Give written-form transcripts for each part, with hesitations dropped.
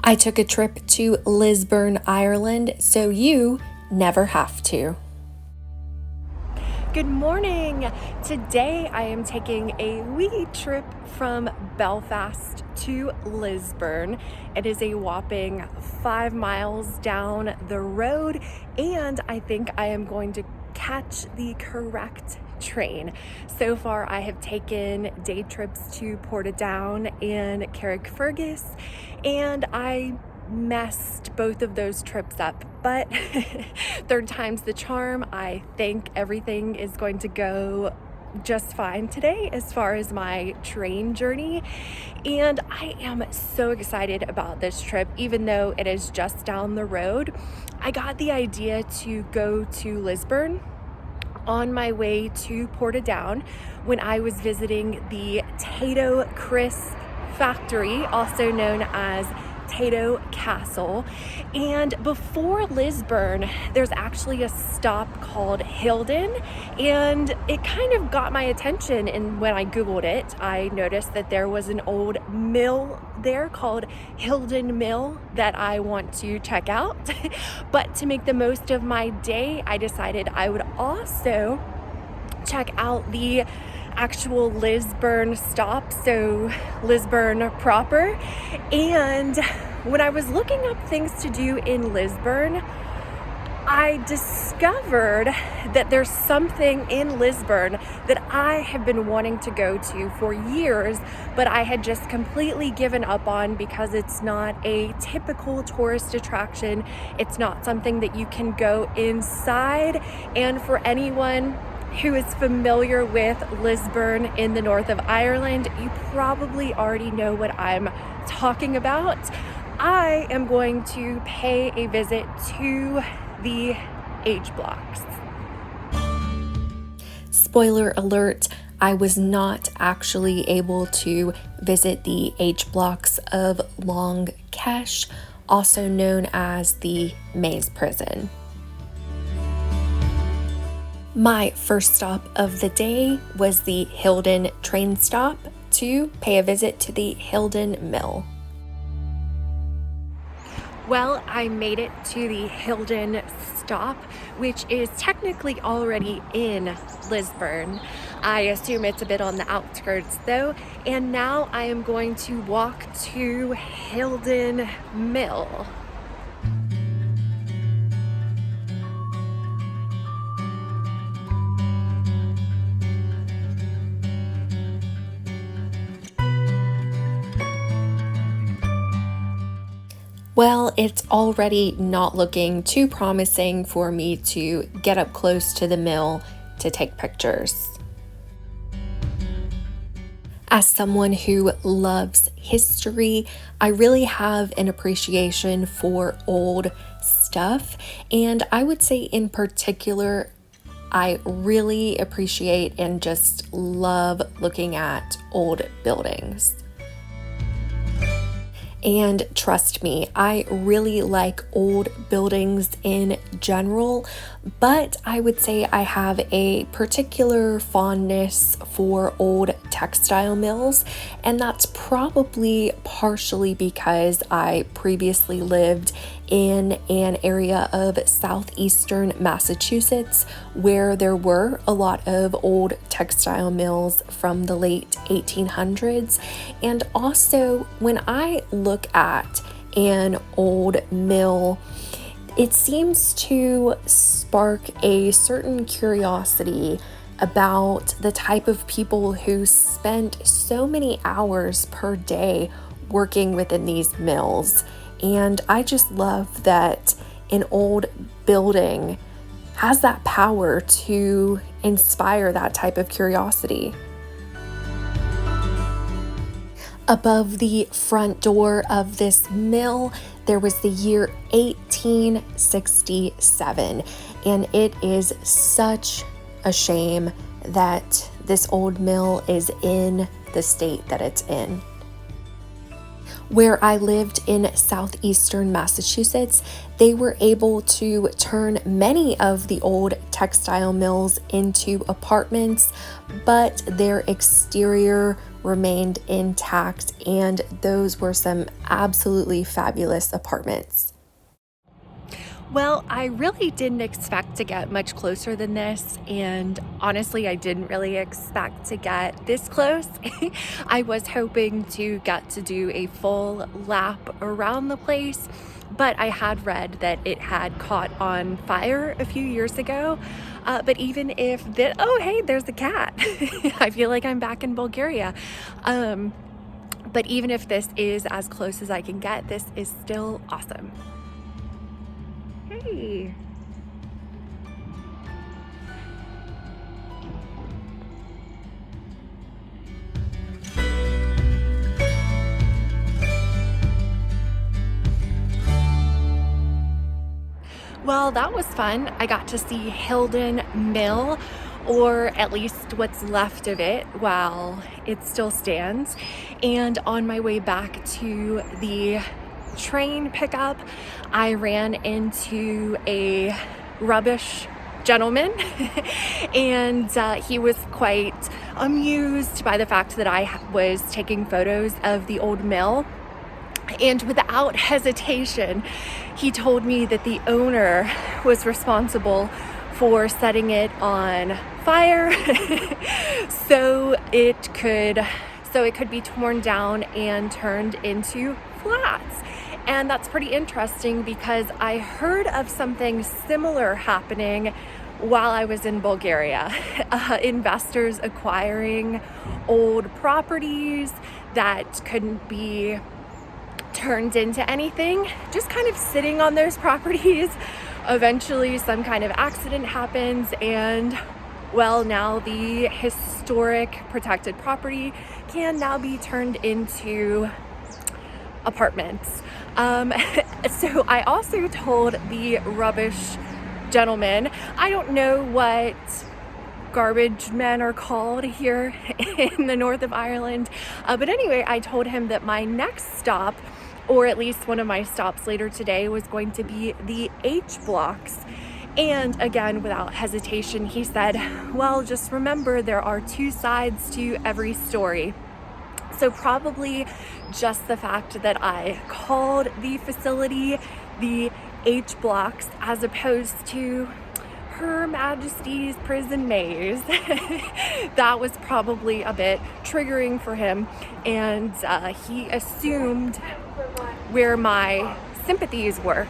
I took a trip to Lisburn, Ireland, so you never have to. Good morning! Today I am taking a wee trip from Belfast to Lisburn. It is a whopping 5 miles down the road, and I think I am going to catch the correct train. So far I have taken day trips to Portadown and Carrickfergus, and I messed both of those trips up, but third time's the charm. I think everything is going to go just fine today as far as my train journey, and I am so excited about this trip. Even though it is just down the road, I got the idea to go to Lisburn on my way to Portadown when I was visiting the Tato Crisp factory, also known as Tato Castle. And before Lisburn, there's actually a stop called Hilden, and it kind of got my attention. And when I Googled it, I noticed that there was an old mill there called Hilden Mill that I want to check out. But to make the most of my day, I decided I would also check out the actual Lisburn stop, so Lisburn proper. And when I was looking up things to do in Lisburn, I discovered that there's something in Lisburn that I have been wanting to go to for years, but I had just completely given up on because it's not a typical tourist attraction. It's not something that you can go inside. And for anyone who is familiar with Lisburn in the north of Ireland, you probably already know what I'm talking about. I am going to pay a visit to the H blocks. Spoiler alert, I was not actually able to visit the H blocks of Long Kesh, also known as the Maze Prison. My first stop of the day was the Hilden train stop to pay a visit to the Hilden Mill. Well, I made it to the Hilden stop, which is technically already in Lisburn. I assume it's a bit on the outskirts though, and now I am going to walk to Hilden Mill. Well, it's already not looking too promising for me to get up close to the mill to take pictures. As someone who loves history, I really have an appreciation for old stuff, and I would say in particular, I really appreciate and just love looking at old buildings. And trust me, I really like old buildings in general, but I would say I have a particular fondness for old textile mills, and that's probably partially because I previously lived in an area of southeastern Massachusetts where there were a lot of old textile mills from the late 1800s. And also, when I look at an old mill, it seems to spark a certain curiosity about the type of people who spent so many hours per day working within these mills. And I just love that an old building has that power to inspire that type of curiosity. Above the front door of this mill, there was the year 1867, and it is such a shame that this old mill is in the state that it's in. Where I lived in southeastern Massachusetts, they were able to turn many of the old textile mills into apartments, but their exterior remained intact, and those were some absolutely fabulous apartments. Well, I really didn't expect to get much closer than this, and honestly, I didn't really expect to get this close. I was hoping to get to do a full lap around the place, but I had read that it had caught on fire a few years ago. But even if that, oh, hey, there's a cat. I feel like I'm back in Bulgaria. But even if this is as close as I can get, this is still awesome. Hey. Well, that was fun. I got to see Hilden Mill, or at least what's left of it while it still stands. And on my way back to the train pickup, I ran into a rubbish gentleman and he was quite amused by the fact that I was taking photos of the old mill. And without hesitation, he told me that the owner was responsible for setting it on fire so it could be torn down and turned into flats. And that's pretty interesting because I heard of something similar happening while I was in Bulgaria. Investors acquiring old properties that couldn't be turned into anything, just kind of sitting on those properties. Eventually some kind of accident happens, and well, now the historic protected property can now be turned into apartments. So I also told the rubbish gentleman, I don't know what garbage men are called here in the north of Ireland, but anyway, I told him that my next stop, or at least one of my stops later today, was going to be the H blocks. And again, without hesitation, he said, well, just remember there are two sides to every story. So probably just the fact that I called the facility the H blocks as opposed to Her Majesty's prison maze, that was probably a bit triggering for him, and he assumed where my sympathies were.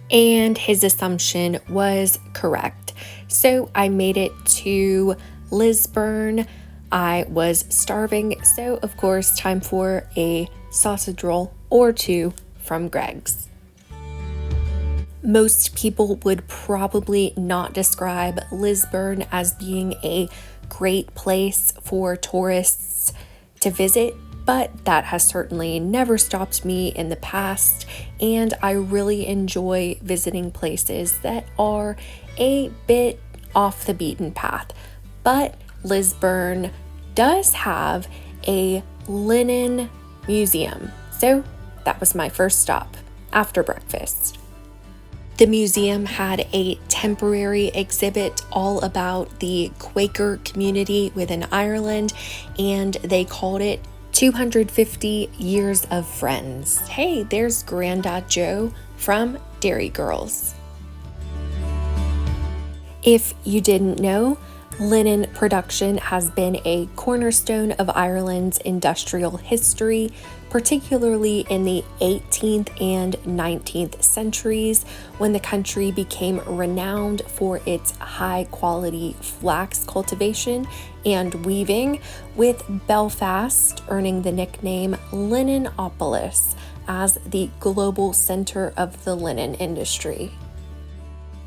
And his assumption was correct. So I made it to Lisburn. I was starving, so of course, time for a sausage roll or two from Greg's. Most people would probably not describe Lisburn as being a great place for tourists to visit, but that has certainly never stopped me in the past, and I really enjoy visiting places that are a bit off the beaten path. But Lisburn does have a linen museum, so that was my first stop after breakfast. The museum had a temporary exhibit all about the Quaker community within Ireland, and they called it 250 Years of Friends. Hey, there's Grandad Joe from Dairy Girls. If you didn't know, linen production has been a cornerstone of Ireland's industrial history, particularly in the 18th and 19th centuries, when the country became renowned for its high-quality flax cultivation and weaving, with Belfast earning the nickname Linenopolis as the global center of the linen industry.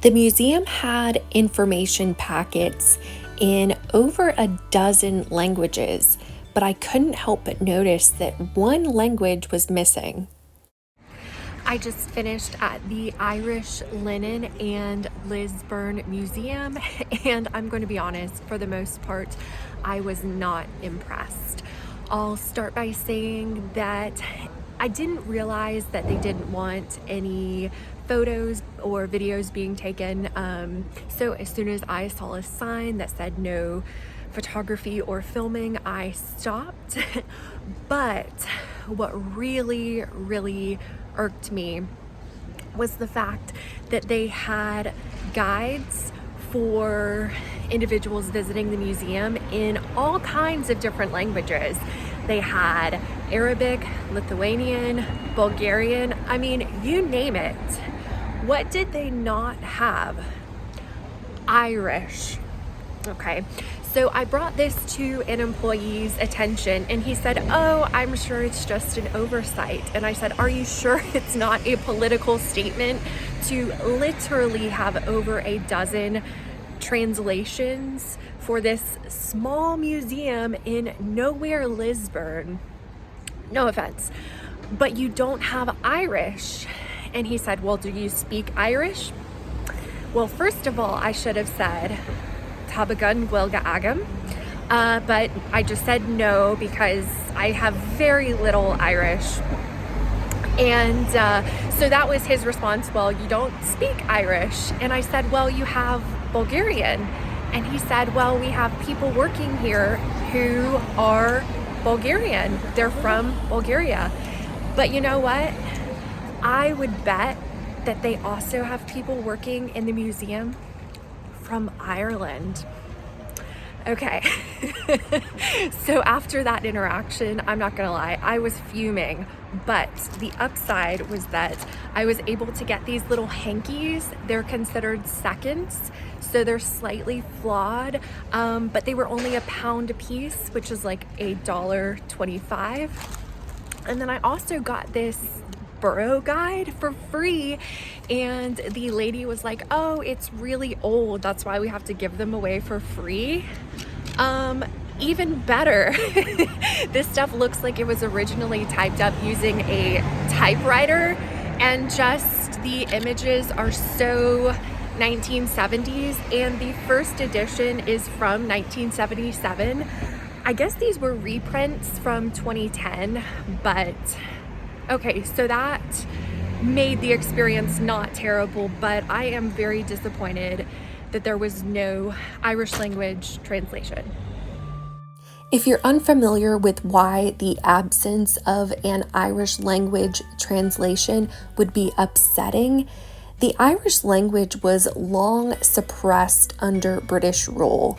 The museum had information packets in over a dozen languages, but I couldn't help but notice that one language was missing. I just finished at the Irish Linen and Lisburn Museum, and I'm going to be honest, for the most part, I was not impressed. I'll start by saying that I didn't realize that they didn't want any photos or videos being taken. So as soon as I saw a sign that said no photography or filming, I stopped. But what really, really irked me was the fact that they had guides for individuals visiting the museum in all kinds of different languages. They had Arabic, Lithuanian, Bulgarian, I mean, you name it. What did they not have? Irish. Okay, so I brought this to an employee's attention and he said, oh, I'm sure it's just an oversight. And I said, are you sure it's not a political statement to literally have over a dozen translations for this small museum in nowhere Lisburn? No offense, but you don't have Irish. And he said, well, do you speak Irish? Well, first of all, I should have said Tabagun Gwilga Agam, but I just said no because I have very little Irish. And so that was his response, well, you don't speak Irish. And I said, well, you have Bulgarian. And he said, well, we have people working here who are Bulgarian. They're from Bulgaria. But you know what? I would bet that they also have people working in the museum from Ireland. Okay, so after that interaction, I'm not gonna lie, I was fuming, but the upside was that I was able to get these little hankies. They're considered seconds, so they're slightly flawed, but they were only £1 a piece, which is like $1.25. And then I also got this burrow guide for free, and the lady was like, oh, it's really old, that's why we have to give them away for free. Even better. This stuff looks like it was originally typed up using a typewriter, and just the images are so 1970s, and the first edition is from 1977. I guess these were reprints from 2010, but okay, so that made the experience not terrible, but I am very disappointed that there was no Irish language translation. If you're unfamiliar with why the absence of an Irish language translation would be upsetting, the Irish language was long suppressed under British rule,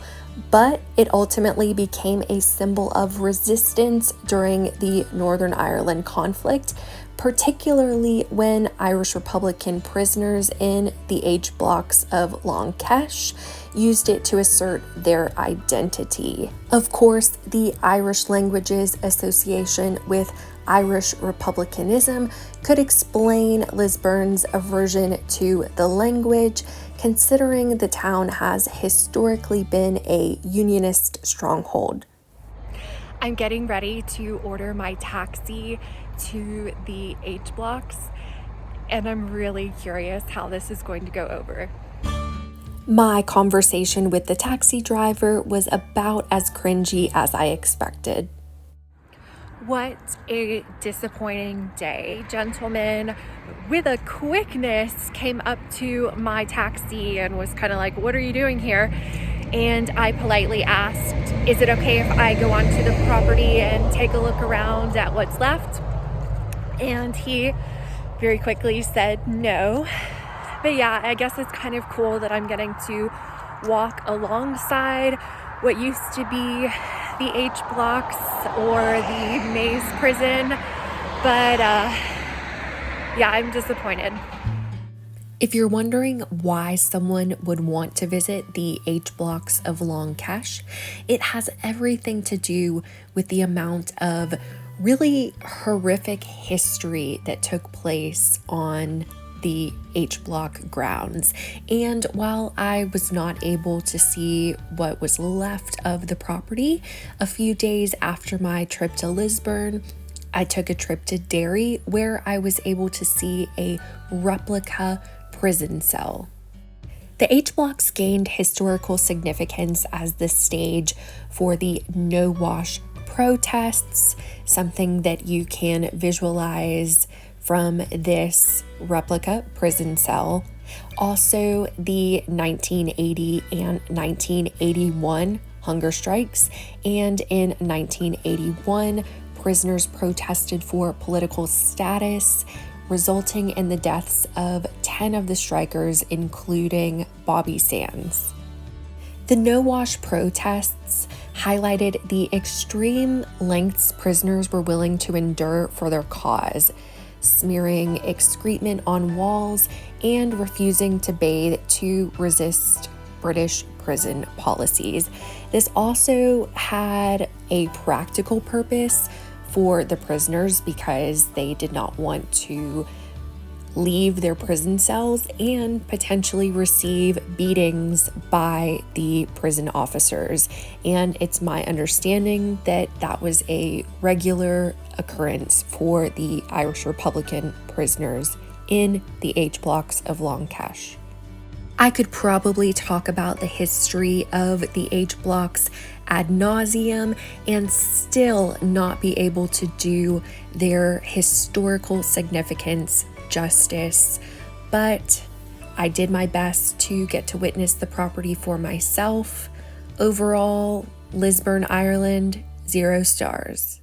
but it ultimately became a symbol of resistance during the Northern Ireland conflict, particularly when Irish Republican prisoners in the H blocks of Long Kesh used it to assert their identity. Of course, the Irish Languages Association with Irish Republicanism could explain Lisburn's aversion to the language, considering the town has historically been a unionist stronghold. I'm getting ready to order my taxi to the H blocks, and I'm really curious how this is going to go over. My conversation with the taxi driver was about as cringy as I expected. What a disappointing day. A gentleman with a quickness came up to my taxi and was kind of like, what are you doing here? And I politely asked, is it okay if I go onto the property and take a look around at what's left? And he very quickly said no. But yeah, I guess it's kind of cool that I'm getting to walk alongside what used to be the H blocks or the Maze prison. But yeah, I'm disappointed. If you're wondering why someone would want to visit the H blocks of Long Kesh, it has everything to do with the amount of really horrific history that took place on the H block grounds. And while I was not able to see what was left of the property, a few days after my trip to Lisburn, I took a trip to Derry where I was able to see a replica prison cell. The H blocks gained historical significance as the stage for the No Wash protests, something that you can visualize from this replica prison cell. Also, the 1980 and 1981 hunger strikes, and in 1981, prisoners protested for political status, resulting in the deaths of 10 of the strikers, including Bobby Sands. The no-wash protests highlighted the extreme lengths prisoners were willing to endure for their cause, smearing excrement on walls and refusing to bathe to resist British prison policies. This also had a practical purpose for the prisoners because they did not want to leave their prison cells and potentially receive beatings by the prison officers. And it's my understanding that that was a regular occurrence for the Irish Republican prisoners in the H blocks of Long Kesh. I could probably talk about the history of the H blocks ad nauseum and still not be able to do their historical significance justice, but I did my best to get to witness the property for myself. Overall, Lisburn, Ireland, 0 stars.